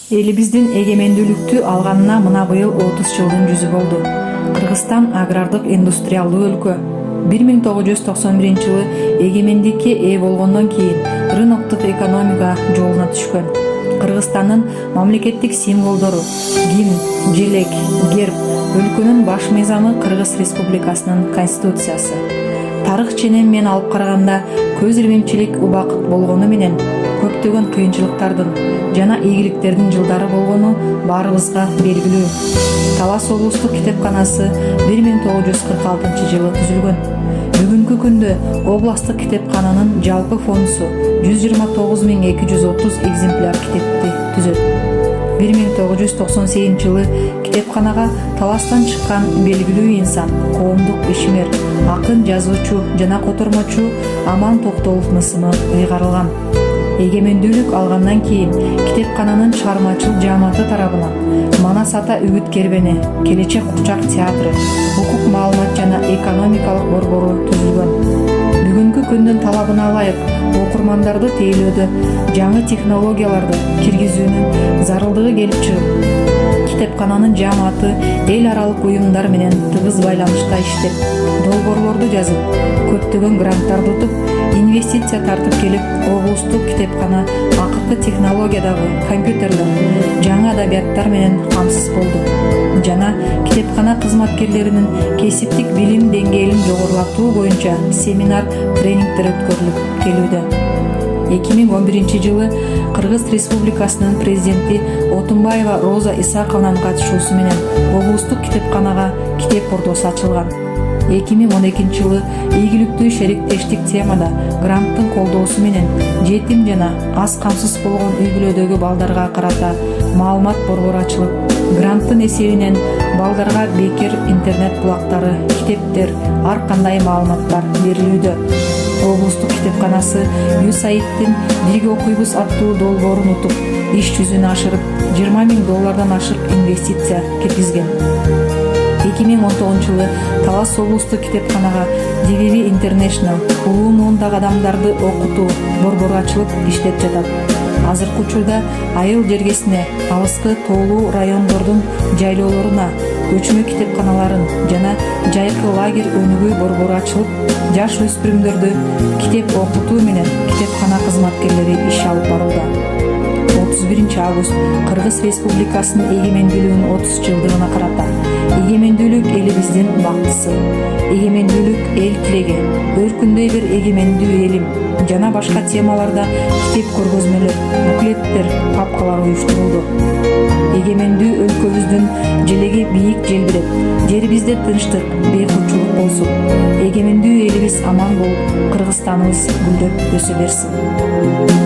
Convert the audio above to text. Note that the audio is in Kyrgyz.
Элибиздин эгемендүүлүктү алганына мына быйыл 30 жылдын жүзү болду. Кыргызстан агрардык индустриалдуу өлкө. 1991 жылы эгемендикке ээ болгондон кийин рыноктук экономика жолуна түшкөн. Кыргызстандын мамлекеттик символдору гимн, желек, герб, өлкөнүн баш мыйзамы Кыргыз Республикасынын конституциясы. Тарых ченем менен алып караганда көз илмемчилик убакыт болгону менен көптөгөн кыйынчылыктардын жана ийгиликтердин жылдары болгону баарыбызга белгилүү. Талас облустук китепканасы 1946 жылы түзүлгөн. Бүгүнкү күндө областтык китепкананын жалпы фондусу 129.230 экземпляр китепти түзөт. 1998 жылы китепканага Таластан чыккан белгилүү инсан, коомдук ишмер, акын, жазуучу жана котормочу Аман Токтоловдун ысымы ыйгарылган. Эгемендүүлүк алгандан кийин китепкананын чыгармачыл жааматы тарабынан Манас ата үгүт кербени, Келечек курчак театры, укук маалымат жана экономикалык борбору түзүлгөн. Бүгүнкү күндүн талабына ылайык окурмандарды тейлөөдө жаңы технологияларды киргизүүнүн зарылдыгы келип чыгып, китепкананын жааматы эл аралык уюмдар менен тыгыз байланышта иштеп, долбоорлорду жазып, көптөгөн гранттарды утуп, инвестиция тартып келип, облустук китепкана акыркы технологиядагы компьютерлер, жаңы адабияттар менен камсыз болду. Жана китепкана кызматкерлеринин кесиптик билим деңгээлин жогорулатуу боюнча семинар, тренингдер өткөрүлүп келүүдө. 2011 жылы Кыргыз Республикасынын президенти Отунбаева Роза Исаковнанын катышуусу менен облустук китепканага китеп ордосу ачылган. 2012 жылы ийгиликтүү шериктештик темада гранттын колдоосу менен жетим жана аз камсыз болгон үй бүлөдөгү балдарга карата маалымат борбору ачылып, гранттын эсебинен балдарга бекер интернет булактары, китептер, ар кандай маалыматтар берилүүдө. Облустук китепканасы USAID-тин «Бирге окуйбуз» аттуу долбоорун утуп, иш жүзүнө ашырып, $20.000 ашык инвестиция киргизген. 2019 жылы Талас облустук китепканага DVV International улуу муундагы адамдарды окутуу борбору ачылып иштеп жатат. Азыркы учурда айыл жергесине, алыскы тоолуу райондордун жайлоолоруна көчмө китепканаларын жана жайкы лагерь өнүгүү борбору ачылып, жаш өспүрүмдөрдү китеп окутуу менен китепкана кызматкерлери иш алып барууда. 31 август Кыргыз Республикасынын эгемендүүлүгүнүн 30 жылдыгына карата эгемендүүлүк элибиздин бактысы, эгемендүүлүк эл тилеги, өркүндөй бир эгемендүү элим жана башка темаларда китеп көргөзмөлөр, буклеттер, папкалар уюштурулду. Эгемендүү өлкөбүздүн желеги бийик желбиреп, жерибизде тынчтык, бейкурчулук болсун. Эгемендүү элибиз аман болуп, Кыргызстаныбыз гүлдөп өсө берсин.